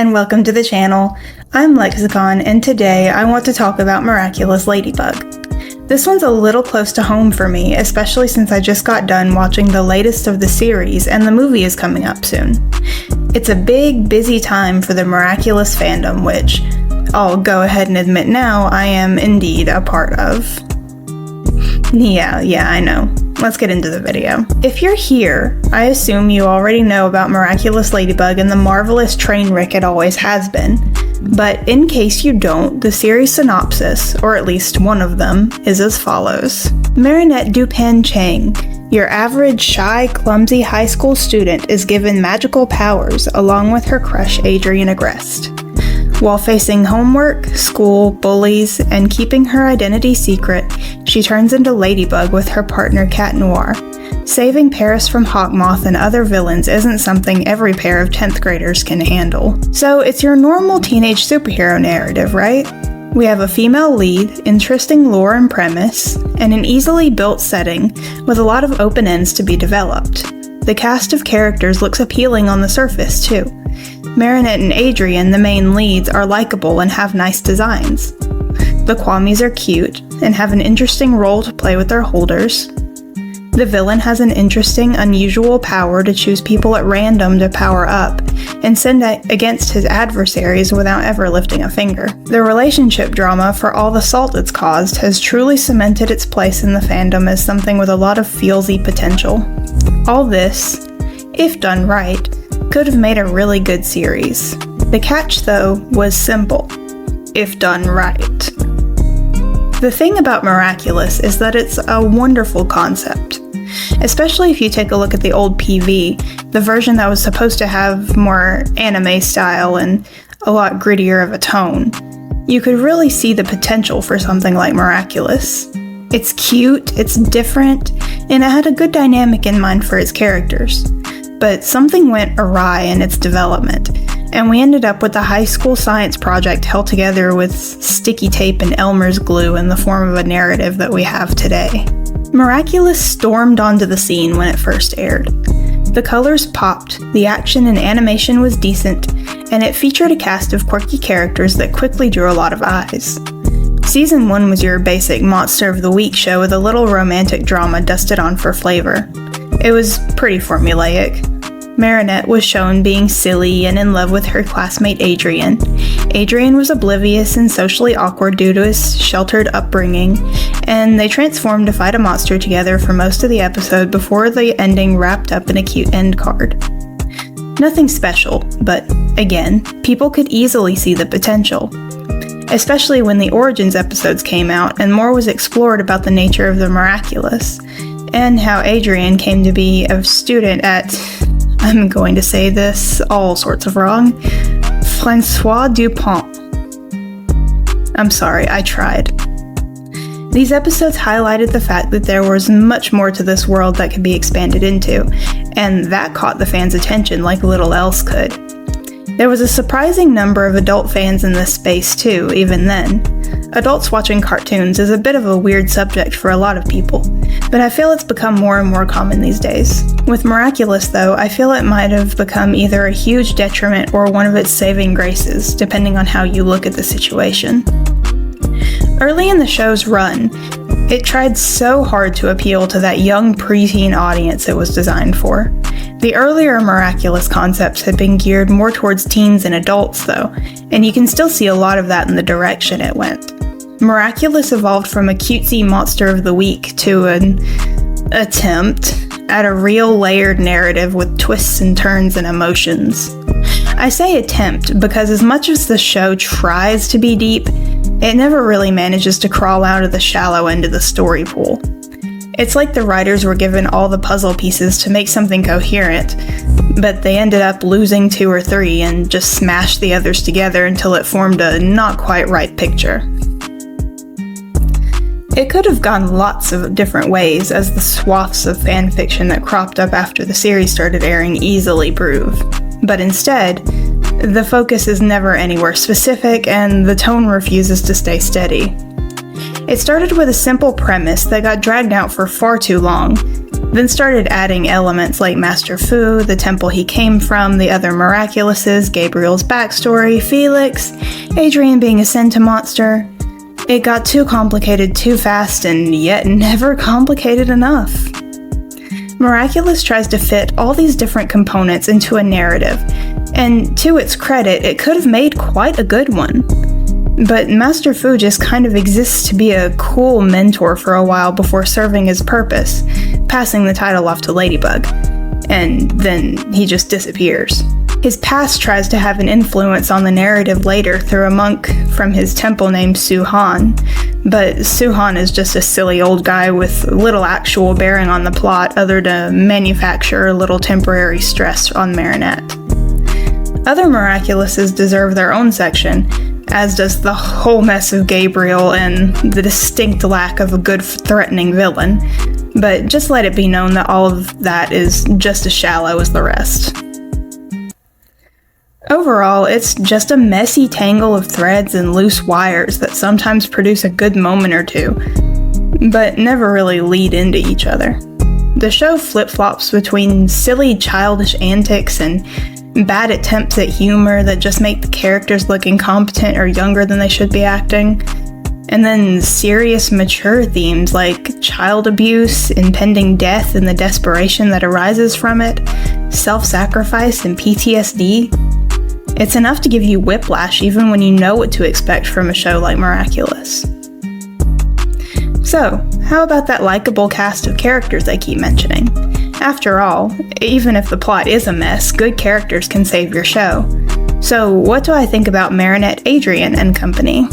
and welcome to the channel. I'm Lexicon, and today I want to talk about Miraculous Ladybug. This one's a little close to home for me, especially since I just got done watching the latest of the series and the movie is coming up soon. It's a big, busy time for the Miraculous fandom, which I'll go ahead and admit now I am indeed a part of. Yeah, I know. Let's get into the video. If you're here, I assume you already know about Miraculous Ladybug and the marvelous train wreck it always has been. But in case you don't, the series synopsis, or at least one of them, is as follows. Marinette Dupin Chang, your average, shy, clumsy high school student, is given magical powers along with her crush Adrian Agreste. While facing homework, school, bullies, and keeping her identity secret, she turns into Ladybug with her partner Cat Noir. Saving Paris from Hawkmoth and other villains isn't something every pair of 10th graders can handle. So it's your normal teenage superhero narrative, right? We have a female lead, interesting lore and premise, and an easily built setting with a lot of open ends to be developed. The cast of characters looks appealing on the surface, too. Marinette and Adrian, the main leads, are likable and have nice designs. The Kwamis are cute and have an interesting role to play with their holders. The villain has an interesting, unusual power to choose people at random to power up and send against his adversaries without ever lifting a finger. The relationship drama, for all the salt it's caused, has truly cemented its place in the fandom as something with a lot of feelsy potential. All this, if done right, could have made a really good series. The catch, though, was simple, if done right. The thing about Miraculous is that it's a wonderful concept, especially if you take a look at the old PV, the version that was supposed to have more anime style and a lot grittier of a tone. You could really see the potential for something like Miraculous. It's cute, it's different, and it had a good dynamic in mind for its characters. But something went awry in its development, and we ended up with a high school science project held together with sticky tape and Elmer's glue in the form of a narrative that we have today. Miraculous stormed onto the scene when it first aired. The colors popped, the action and animation was decent, and it featured a cast of quirky characters that quickly drew a lot of eyes. Season 1 was your basic Monster of the Week show with a little romantic drama dusted on for flavor. It was pretty formulaic. Marinette was shown being silly and in love with her classmate Adrian. Adrian was oblivious and socially awkward due to his sheltered upbringing, and they transformed to fight a monster together for most of the episode before the ending wrapped up in a cute end card. Nothing special, but again, people could easily see the potential. Especially when the Origins episodes came out and more was explored about the nature of the Miraculous, and how Adrian came to be a student at, I'm going to say this all sorts of wrong, François Dupont. I'm sorry, I tried. These episodes highlighted the fact that there was much more to this world that could be expanded into, and that caught the fans' attention like little else could. There was a surprising number of adult fans in this space too, even then. Adults watching cartoons is a bit of a weird subject for a lot of people, but I feel it's become more and more common these days. With Miraculous, though, I feel it might have become either a huge detriment or one of its saving graces, depending on how you look at the situation. Early in the show's run, it tried so hard to appeal to that young preteen audience it was designed for. The earlier Miraculous concepts had been geared more towards teens and adults, though, and you can still see a lot of that in the direction it went. Miraculous evolved from a cutesy Monster of the Week to an attempt at a real layered narrative with twists and turns and emotions. I say attempt because as much as the show tries to be deep, it never really manages to crawl out of the shallow end of the story pool. It's like the writers were given all the puzzle pieces to make something coherent, but they ended up losing 2 or 3 and just smashed the others together until it formed a not quite right picture. It could have gone lots of different ways, as the swaths of fanfiction that cropped up after the series started airing easily prove. But instead, the focus is never anywhere specific and the tone refuses to stay steady. It started with a simple premise that got dragged out for far too long, then started adding elements like Master Fu, the temple he came from, the other Miraculouses, Gabriel's backstory, Felix, Adrian being a sentimonster. It got too complicated too fast, and yet never complicated enough. Miraculous tries to fit all these different components into a narrative, and to its credit, it could have made quite a good one. But Master Fu just kind of exists to be a cool mentor for a while before serving his purpose, passing the title off to Ladybug, and then he just disappears. His past tries to have an influence on the narrative later through a monk from his temple named Su-Han, but Su-Han is just a silly old guy with little actual bearing on the plot other to manufacture a little temporary stress on Marinette. Other Miraculouses deserve their own section, as does the whole mess of Gabriel and the distinct lack of a good threatening villain, but just let it be known that all of that is just as shallow as the rest. Overall, it's just a messy tangle of threads and loose wires that sometimes produce a good moment or two, but never really lead into each other. The show flip-flops between silly, childish antics and bad attempts at humor that just make the characters look incompetent or younger than they should be acting, and then serious, mature themes like child abuse, impending death and the desperation that arises from it, self-sacrifice and PTSD. It's enough to give you whiplash even when you know what to expect from a show like Miraculous. So, how about that likable cast of characters I keep mentioning? After all, even if the plot is a mess, good characters can save your show. So, what do I think about Marinette, Adrian, and company?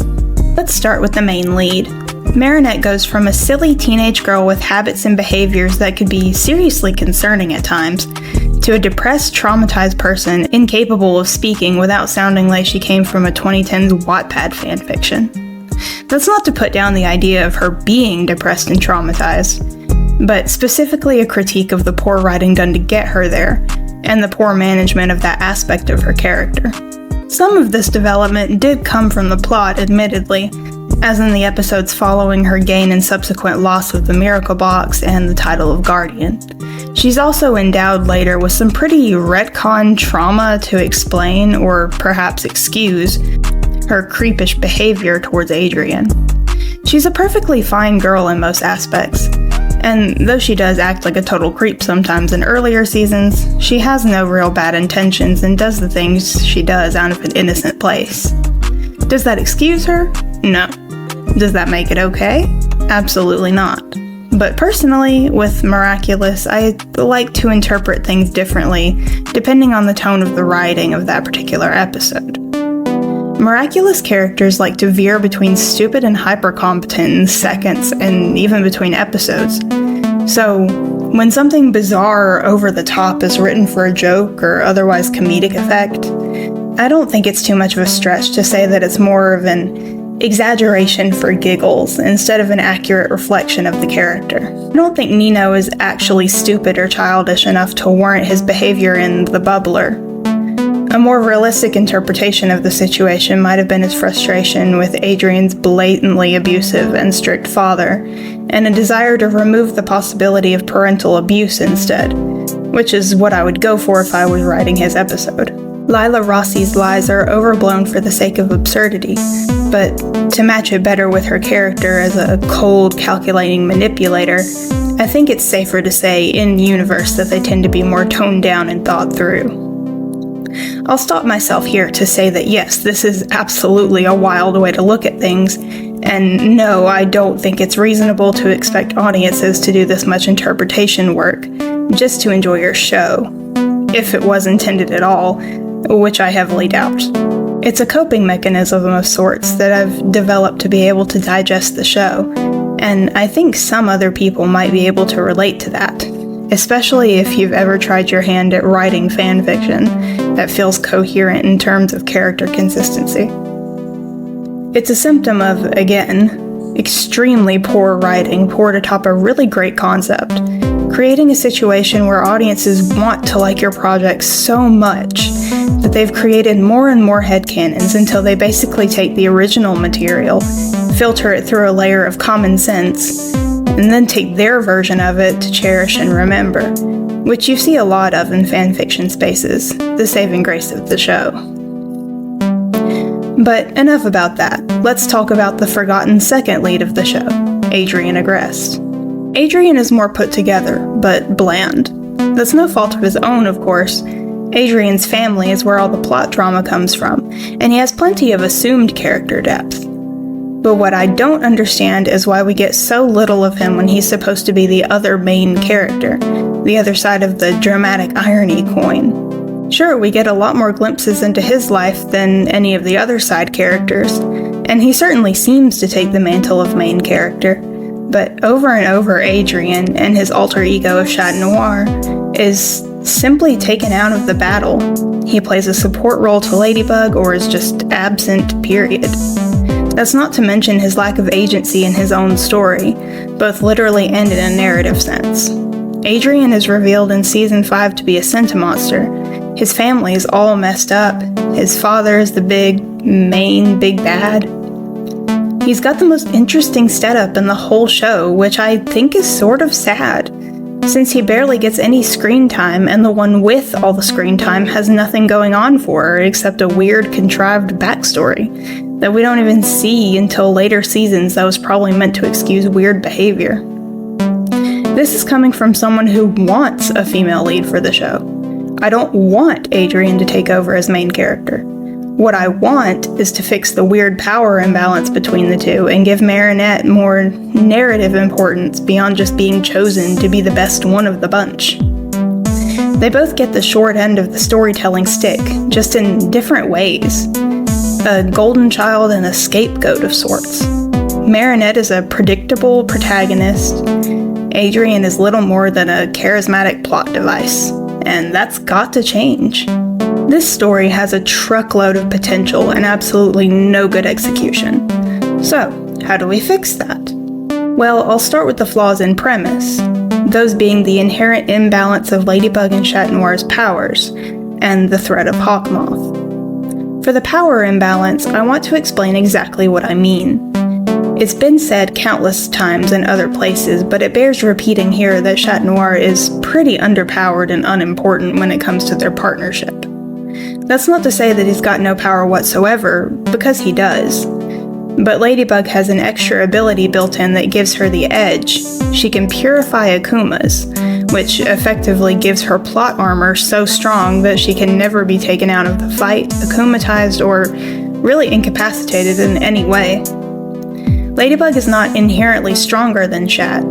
Let's start with the main lead. Marinette goes from a silly teenage girl with habits and behaviors that could be seriously concerning at times, to a depressed, traumatized person incapable of speaking without sounding like she came from a 2010s Wattpad fanfiction. That's not to put down the idea of her being depressed and traumatized, but specifically a critique of the poor writing done to get her there, and the poor management of that aspect of her character. Some of this development did come from the plot, admittedly, as in the episodes following her gain and subsequent loss of the Miracle Box and the title of Guardian. She's also endowed later with some pretty retcon trauma to explain, or perhaps excuse, her creepish behavior towards Adrian. She's a perfectly fine girl in most aspects, and though she does act like a total creep sometimes in earlier seasons, she has no real bad intentions and does the things she does out of an innocent place. Does that excuse her? No. Does that make it okay? Absolutely not. But personally, with Miraculous, I like to interpret things differently depending on the tone of the writing of that particular episode. Miraculous characters like to veer between stupid and hyper-competent in seconds and even between episodes. So, when something bizarre or over the top is written for a joke or otherwise comedic effect, I don't think it's too much of a stretch to say that it's more of an exaggeration for giggles instead of an accurate reflection of the character. I don't think Nino is actually stupid or childish enough to warrant his behavior in The Bubbler. A more realistic interpretation of the situation might have been his frustration with Adrian's blatantly abusive and strict father, and a desire to remove the possibility of parental abuse instead, which is what I would go for if I was writing his episode. Lila Rossi's lies are overblown for the sake of absurdity, but to match it better with her character as a cold, calculating manipulator, I think it's safer to say in-universe that they tend to be more toned down and thought through. I'll stop myself here to say that yes, this is absolutely a wild way to look at things, and no, I don't think it's reasonable to expect audiences to do this much interpretation work just to enjoy your show, if it was intended at all, which I heavily doubt. It's a coping mechanism of sorts that I've developed to be able to digest the show, and I think some other people might be able to relate to that, especially if you've ever tried your hand at writing fanfiction that feels coherent in terms of character consistency. It's a symptom of, again, extremely poor writing poured atop a really great concept, creating a situation where audiences want to like your project so much that they've created more and more headcanons until they basically take the original material, filter it through a layer of common sense, and then take their version of it to cherish and remember, which you see a lot of in fanfiction spaces, the saving grace of the show. But enough about that. Let's talk about the forgotten second lead of the show, Adrian Agreste. Adrian is more put together, but bland. That's no fault of his own, of course. Adrian's family is where all the plot drama comes from, and he has plenty of assumed character depth. But what I don't understand is why we get so little of him when he's supposed to be the other main character, the other side of the dramatic irony coin. Sure, we get a lot more glimpses into his life than any of the other side characters, and he certainly seems to take the mantle of main character, but over and over Adrian and his alter ego of Cat Noir is simply taken out of the battle. He plays a support role to Ladybug or is just absent, period. That's not to mention his lack of agency in his own story, both literally and in a narrative sense. Adrian is revealed in Season 5 to be a Sentimonster. His family is all messed up. His father is the big bad. He's got the most interesting setup in the whole show, which I think is sort of sad, since he barely gets any screen time, and the one with all the screen time has nothing going on for her except a weird, contrived backstory that we don't even see until later seasons that was probably meant to excuse weird behavior. This is coming from someone who wants a female lead for the show. I don't want Adrian to take over as main character. What I want is to fix the weird power imbalance between the two and give Marinette more narrative importance beyond just being chosen to be the best one of the bunch. They both get the short end of the storytelling stick, just in different ways. A golden child and a scapegoat of sorts. Marinette is a predictable protagonist. Adrian is little more than a charismatic plot device, and that's got to change. This story has a truckload of potential and absolutely no good execution. So, how do we fix that? Well, I'll start with the flaws in premise, those being the inherent imbalance of Ladybug and Cat Noir's powers, and the threat of Hawkmoth. For the power imbalance, I want to explain exactly what I mean. It's been said countless times in other places, but it bears repeating here that Cat Noir is pretty underpowered and unimportant when it comes to their partnership. That's not to say that he's got no power whatsoever, because he does. But Ladybug has an extra ability built in that gives her the edge. She can purify Akumas, which effectively gives her plot armor so strong that she can never be taken out of the fight, akumatized, or really incapacitated in any way. Ladybug is not inherently stronger than Cat,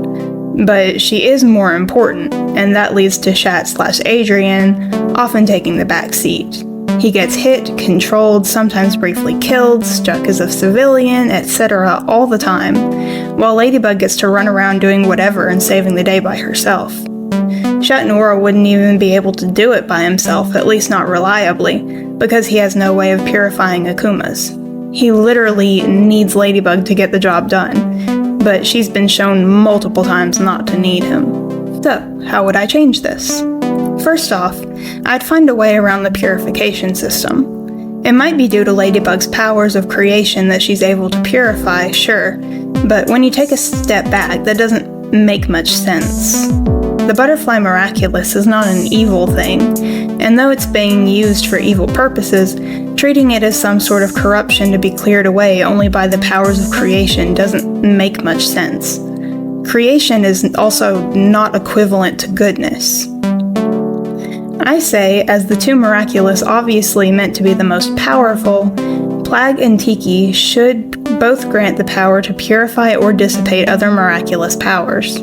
but she is more important, and that leads to Cat/Adrian often taking the back seat. He gets hit, controlled, sometimes briefly killed, struck as a civilian, etc. all the time, while Ladybug gets to run around doing whatever and saving the day by herself. Cat Noir wouldn't even be able to do it by himself, at least not reliably, because he has no way of purifying Akumas. He literally needs Ladybug to get the job done, but she's been shown multiple times not to need him. So, how would I change this? First off, I'd find a way around the purification system. It might be due to Ladybug's powers of creation that she's able to purify, sure, but when you take a step back, that doesn't make much sense. The butterfly Miraculous is not an evil thing, and though it's being used for evil purposes, treating it as some sort of corruption to be cleared away only by the powers of creation doesn't make much sense. Creation is also not equivalent to goodness. I say, as the two Miraculous obviously meant to be the most powerful, Plagg and Tiki should both grant the power to purify or dissipate other Miraculous powers.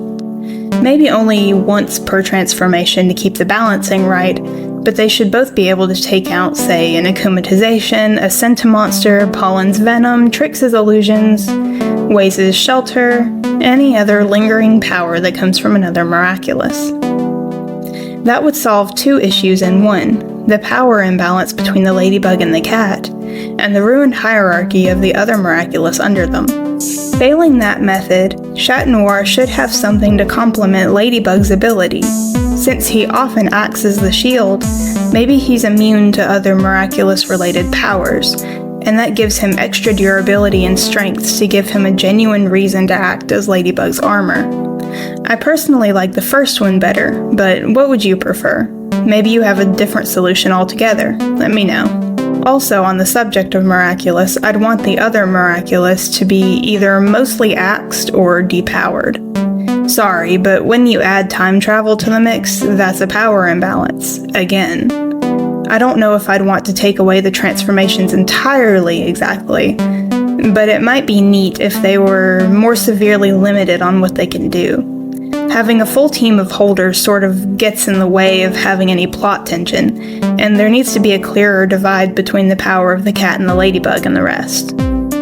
Maybe only once per transformation to keep the balancing right, but they should both be able to take out, say, an akumatization, a Sentimonster, Pollen's venom, Trix's illusions, Waze's shelter, any other lingering power that comes from another Miraculous. That would solve two issues in one, the power imbalance between the Ladybug and the cat, and the ruined hierarchy of the other Miraculous under them. Failing that method, Cat Noir should have something to complement Ladybug's ability. Since he often acts as the shield, maybe he's immune to other Miraculous-related powers, and that gives him extra durability and strength to give him a genuine reason to act as Ladybug's armor. I personally like the first one better, but what would you prefer? Maybe you have a different solution altogether. Let me know. Also, on the subject of Miraculous, I'd want the other Miraculous to be either mostly axed or depowered. Sorry, but when you add time travel to the mix, that's a power imbalance, again. I don't know if I'd want to take away the transformations entirely exactly, but it might be neat if they were more severely limited on what they can do. Having a full team of holders sort of gets in the way of having any plot tension, and there needs to be a clearer divide between the power of the cat and the ladybug and the rest.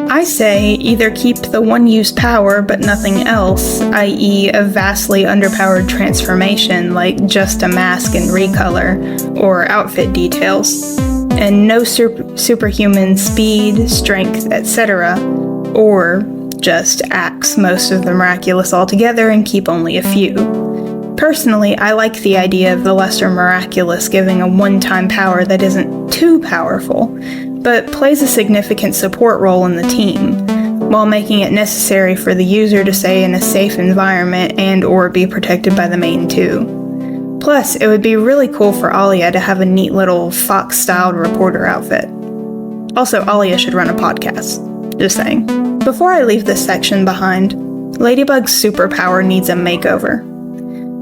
I say either keep the one-use power but nothing else, i.e. a vastly underpowered transformation like just a mask and recolor, or outfit details, and no superhuman speed, strength, etc., or just axe most of the Miraculous altogether and keep only a few. Personally, I like the idea of the lesser Miraculous giving a one-time power that isn't too powerful, but plays a significant support role in the team, while making it necessary for the user to stay in a safe environment and/or be protected by the main two. Plus, it would be really cool for Alia to have a neat little Fox-styled reporter outfit. Also, Alia should run a podcast. Just saying. Before I leave this section behind, Ladybug's superpower needs a makeover.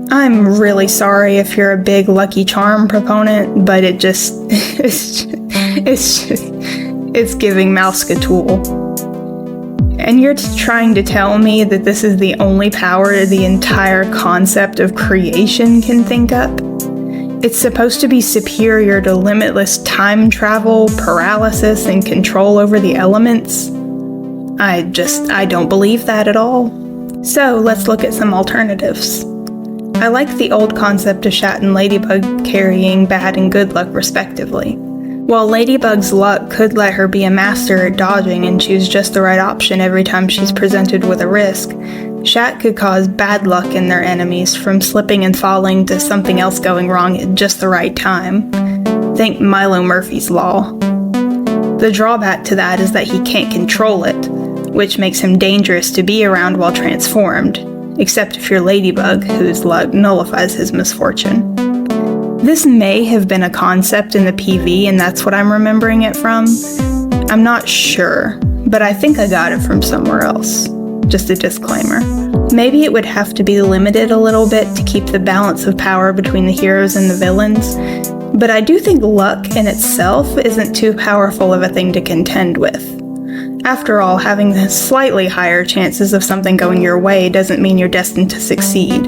I'm really sorry if you're a big Lucky Charm proponent, but it's giving Mousecatool. And you're trying to tell me that this is the only power the entire concept of creation can think up? It's supposed to be superior to limitless time travel, paralysis, and control over the elements? I don't believe that at all. So let's look at some alternatives. I like the old concept of Shat and Ladybug carrying bad and good luck respectively. While Ladybug's luck could let her be a master at dodging and choose just the right option every time she's presented with a risk, Shat could cause bad luck in their enemies, from slipping and falling to something else going wrong at just the right time. Think Milo Murphy's Law. The drawback to that is that he can't control it, which makes him dangerous to be around while transformed, except if you're Ladybug, whose luck nullifies his misfortune. This may have been a concept in the PV, and that's what I'm remembering it from. I'm not sure, but I think I got it from somewhere else. Just a disclaimer. Maybe it would have to be limited a little bit to keep the balance of power between the heroes and the villains, but I do think luck in itself isn't too powerful of a thing to contend with. After all, having the slightly higher chances of something going your way doesn't mean you're destined to succeed.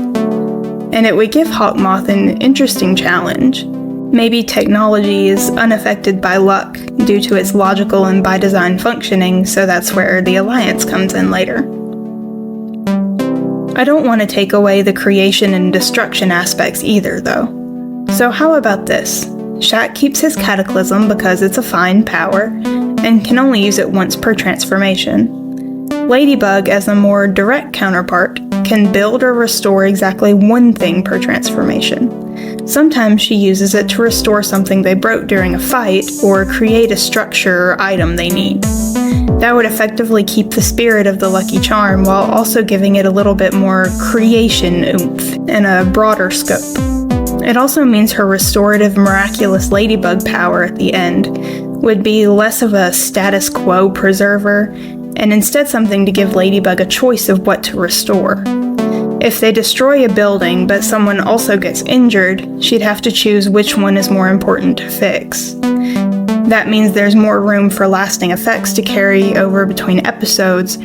And it would give Hawkmoth an interesting challenge. Maybe technology is unaffected by luck due to its logical and by design functioning, so that's where the Alliance comes in later. I don't want to take away the creation and destruction aspects either, though. So how about this? Shat keeps his Cataclysm because it's a fine power, and can only use it once per transformation. Ladybug, as a more direct counterpart, can build or restore exactly one thing per transformation. Sometimes she uses it to restore something they broke during a fight, or create a structure or item they need. That would effectively keep the spirit of the Lucky Charm while also giving it a little bit more creation oomph and a broader scope. It also means her restorative Miraculous Ladybug power at the end would be less of a status quo preserver, and instead something to give Ladybug a choice of what to restore. If they destroy a building but someone also gets injured, she'd have to choose which one is more important to fix. That means there's more room for lasting effects to carry over between episodes,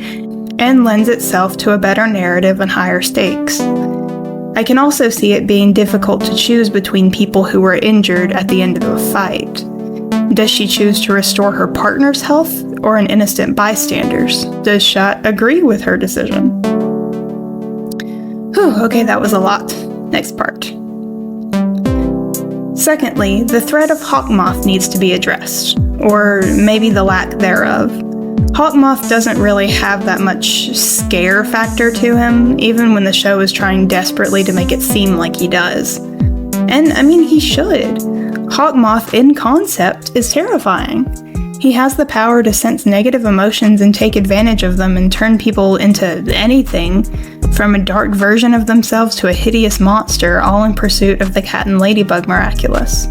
and lends itself to a better narrative and higher stakes. I can also see it being difficult to choose between people who were injured at the end of a fight. Does she choose to restore her partner's health or an innocent bystander's? Does Shat agree with her decision? Whew, okay, that was a lot. Next part. Secondly, the threat of Hawkmoth needs to be addressed, or maybe the lack thereof. Hawkmoth doesn't really have that much scare factor to him, even when the show is trying desperately to make it seem like he does. And I mean, he should. Hawkmoth, in concept, is terrifying. He has the power to sense negative emotions and take advantage of them and turn people into anything, from a dark version of themselves to a hideous monster, all in pursuit of the Cat and Ladybug Miraculous.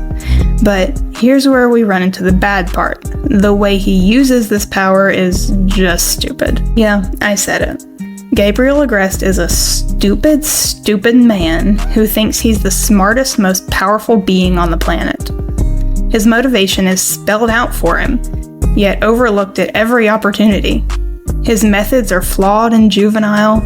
But here's where we run into the bad part. The way he uses this power is just stupid. Yeah, I said it. Gabriel Agreste is a stupid man who thinks he's the smartest, most powerful being on the planet. His motivation is spelled out for him, yet overlooked at every opportunity. His methods are flawed and juvenile.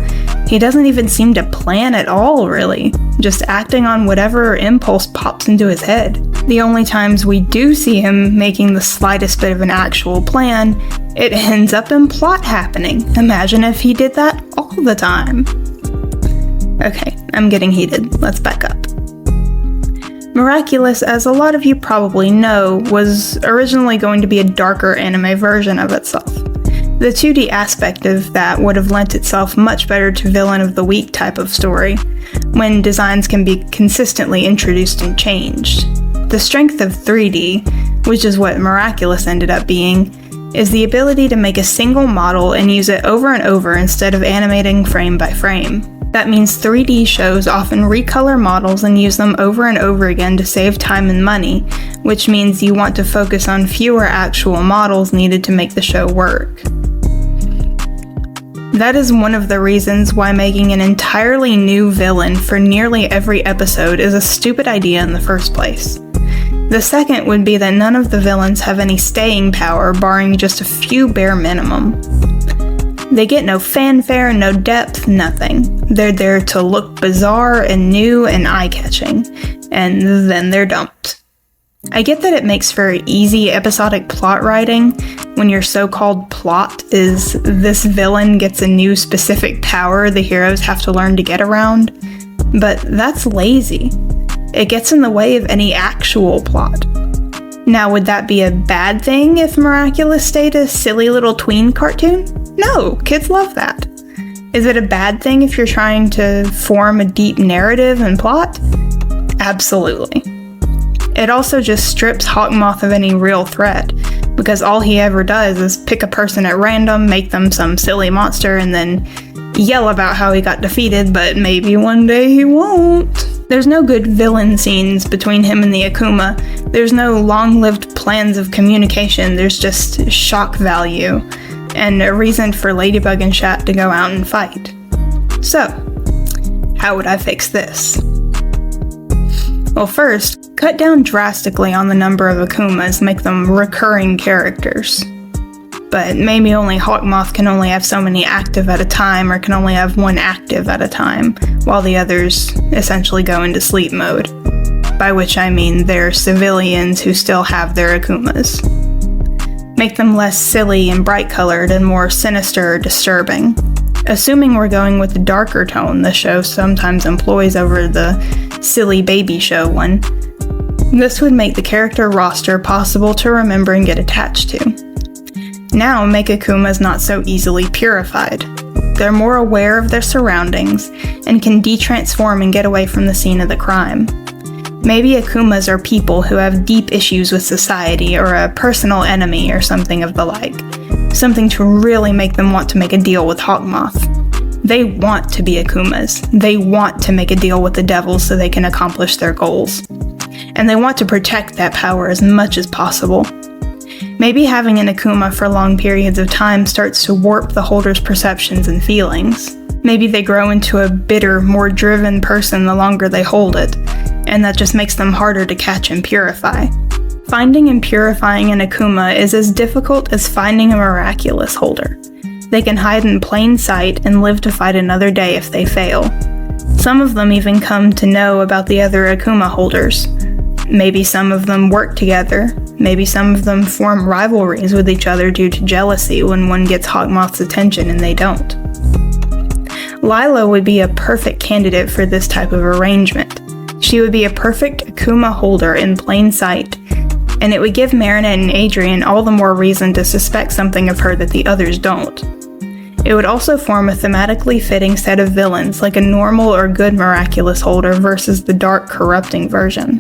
He doesn't even seem to plan at all, really, just acting on whatever impulse pops into his head. The only times we do see him making the slightest bit of an actual plan, it ends up in plot happening. Imagine if he did that all the time. Okay, I'm getting heated. Let's back up. Miraculous, as a lot of you probably know, was originally going to be a darker anime version of itself. The 2D aspect of that would have lent itself much better to villain of the week type of story, when designs can be consistently introduced and changed. The strength of 3D, which is what Miraculous ended up being, is the ability to make a single model and use it over and over instead of animating frame by frame. That means 3D shows often recolor models and use them over and over again to save time and money, which means you want to focus on fewer actual models needed to make the show work. That is one of the reasons why making an entirely new villain for nearly every episode is a stupid idea in the first place. The second would be that none of the villains have any staying power, barring just a few bare minimum. They get no fanfare, no depth, nothing. They're there to look bizarre and new and eye-catching, and then they're dumped. I get that it makes for easy episodic plot writing when your so-called plot is this villain gets a new specific power the heroes have to learn to get around, but that's lazy. It gets in the way of any actual plot. Now, would that be a bad thing if Miraculous stayed a silly little tween cartoon? No, kids love that. Is it a bad thing if you're trying to form a deep narrative and plot? Absolutely. It also just strips Hawkmoth of any real threat, because all he ever does is pick a person at random, make them some silly monster, and then yell about how he got defeated, but maybe one day he won't. There's no good villain scenes between him and the Akuma. There's no long-lived plans of communication. There's just shock value and a reason for Ladybug and Cat to go out and fight. So, how would I fix this? Well, first, cut down drastically on the number of Akumas, make them recurring characters. But maybe only Hawkmoth can only have so many active at a time, or can only have one active at a time, while the others essentially go into sleep mode. By which I mean they're civilians who still have their Akumas. Make them less silly and bright-colored and more sinister or disturbing. Assuming we're going with the darker tone the show sometimes employs over the silly baby show one, this would make the character roster possible to remember and get attached to. Now make Akumas not so easily purified. They're more aware of their surroundings and can de-transform and get away from the scene of the crime. Maybe Akumas are people who have deep issues with society or a personal enemy or something of the like. Something to really make them want to make a deal with Hawkmoth. They want to be Akumas. They want to make a deal with the devil so they can accomplish their goals. And they want to protect that power as much as possible. Maybe having an Akuma for long periods of time starts to warp the holder's perceptions and feelings. Maybe they grow into a bitter, more driven person the longer they hold it, and that just makes them harder to catch and purify. Finding and purifying an Akuma is as difficult as finding a Miraculous holder. They can hide in plain sight and live to fight another day if they fail. Some of them even come to know about the other Akuma holders. Maybe some of them work together. Maybe some of them form rivalries with each other due to jealousy when one gets Hawkmoth's attention and they don't. Lila would be a perfect candidate for this type of arrangement. She would be a perfect Akuma holder in plain sight, and it would give Marinette and Adrian all the more reason to suspect something of her that the others don't. It would also form a thematically fitting set of villains, like a normal or good Miraculous holder versus the dark, corrupting version.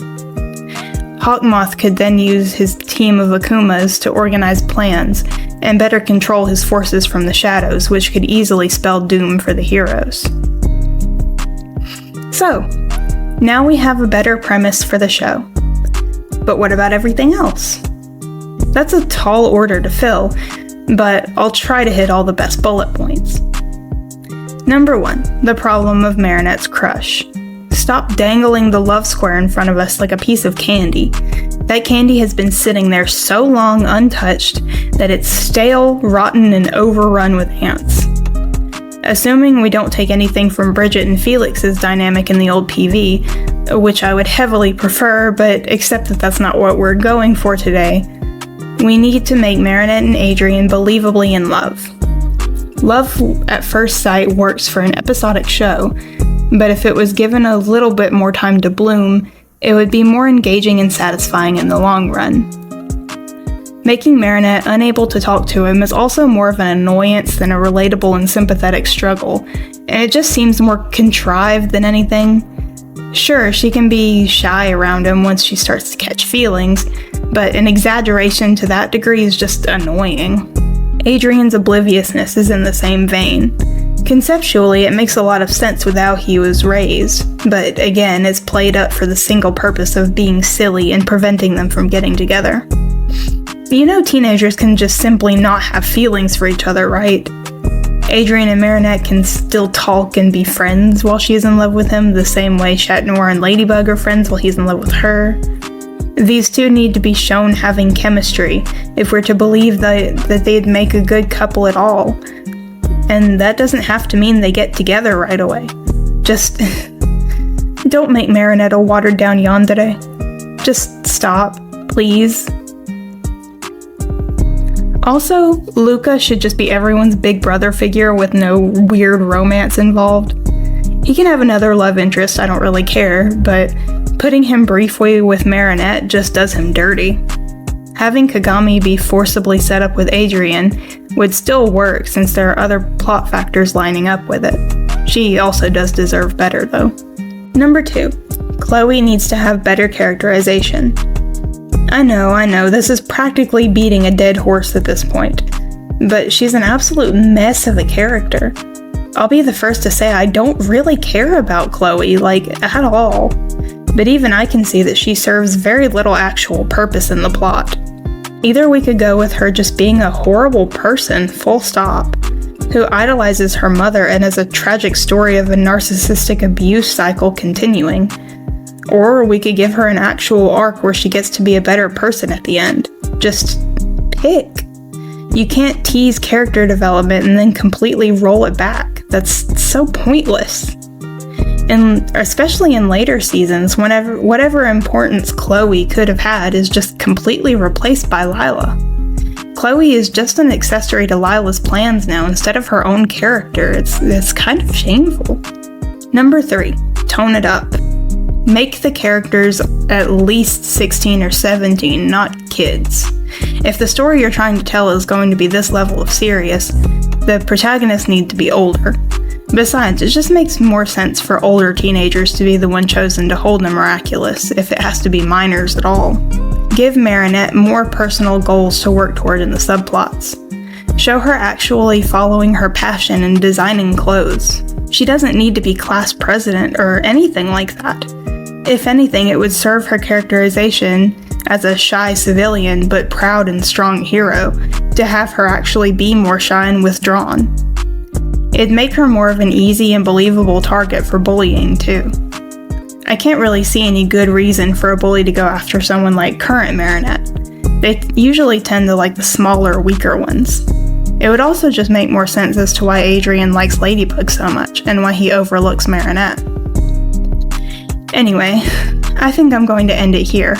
Hawkmoth could then use his team of Akumas to organize plans and better control his forces from the shadows, which could easily spell doom for the heroes. So, now we have a better premise for the show. But what about everything else? That's a tall order to fill, but I'll try to hit all the best bullet points. Number 1, the problem of Marinette's crush. Stop dangling the love square in front of us like a piece of candy. That candy has been sitting there so long untouched that it's stale, rotten, and overrun with ants. Assuming we don't take anything from Bridget and Felix's dynamic in the old PV, which I would heavily prefer, but accept that that's not what we're going for today, we need to make Marinette and Adrien believably in love. Love at first sight works for an episodic show, but if it was given a little bit more time to bloom, it would be more engaging and satisfying in the long run. Making Marinette unable to talk to him is also more of an annoyance than a relatable and sympathetic struggle, and it just seems more contrived than anything. Sure, she can be shy around him once she starts to catch feelings, but an exaggeration to that degree is just annoying. Adrien's obliviousness is in the same vein. Conceptually, it makes a lot of sense with how he was raised, but again, it's played up for the single purpose of being silly and preventing them from getting together. You know, teenagers can just simply not have feelings for each other, right? Adrien and Marinette can still talk and be friends while she's in love with him, the same way Cat Noir and Ladybug are friends while he's in love with her. These two need to be shown having chemistry if we're to believe that they'd make a good couple at all. And that doesn't have to mean they get together right away. Just don't make Marinette a watered down yandere. Just stop, please. Also, Luca should just be everyone's big brother figure with no weird romance involved. He can have another love interest, I don't really care, but putting him briefly with Marinette just does him dirty. Having Kagami be forcibly set up with Adrien would still work since there are other plot factors lining up with it. She also does deserve better though. Number 2, Chloe needs to have better characterization. I know, this is practically beating a dead horse at this point, but she's an absolute mess of a character. I'll be the first to say I don't really care about Chloe, at all. But even I can see that she serves very little actual purpose in the plot. Either we could go with her just being a horrible person, full stop, who idolizes her mother and has a tragic story of a narcissistic abuse cycle continuing. Or we could give her an actual arc where she gets to be a better person at the end. Just pick. You can't tease character development and then completely roll it back. That's so pointless. And especially in later seasons, whatever importance Chloe could have had is just completely replaced by Lila. Chloe is just an accessory to Lila's plans now instead of her own character. It's kind of shameful. Number 3, tone it up. Make the characters at least 16 or 17, not kids. If the story you're trying to tell is going to be this level of serious, the protagonists need to be older. Besides, it just makes more sense for older teenagers to be the one chosen to hold the Miraculous, if it has to be minors at all. Give Marinette more personal goals to work toward in the subplots. Show her actually following her passion and designing clothes. She doesn't need to be class president or anything like that. If anything, it would serve her characterization as a shy civilian but proud and strong hero to have her actually be more shy and withdrawn. It'd make her more of an easy and believable target for bullying, too. I can't really see any good reason for a bully to go after someone like current Marinette. They usually tend to like the smaller, weaker ones. It would also just make more sense as to why Adrien likes Ladybug so much, and why he overlooks Marinette. Anyway, I think I'm going to end it here.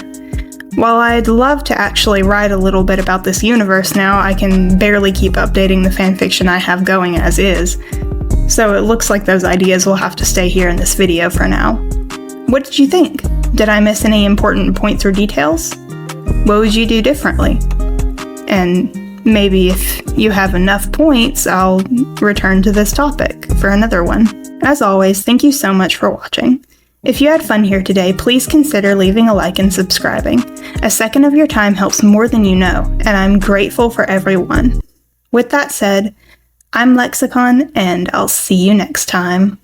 While I'd love to actually write a little bit about this universe now, I can barely keep updating the fanfiction I have going as is, so it looks like those ideas will have to stay here in this video for now. What did you think? Did I miss any important points or details? What would you do differently? And maybe if you have enough points, I'll return to this topic for another one. As always, thank you so much for watching. If you had fun here today, please consider leaving a like and subscribing. A second of your time helps more than you know, and I'm grateful for everyone. With that said, I'm Lexicon, and I'll see you next time.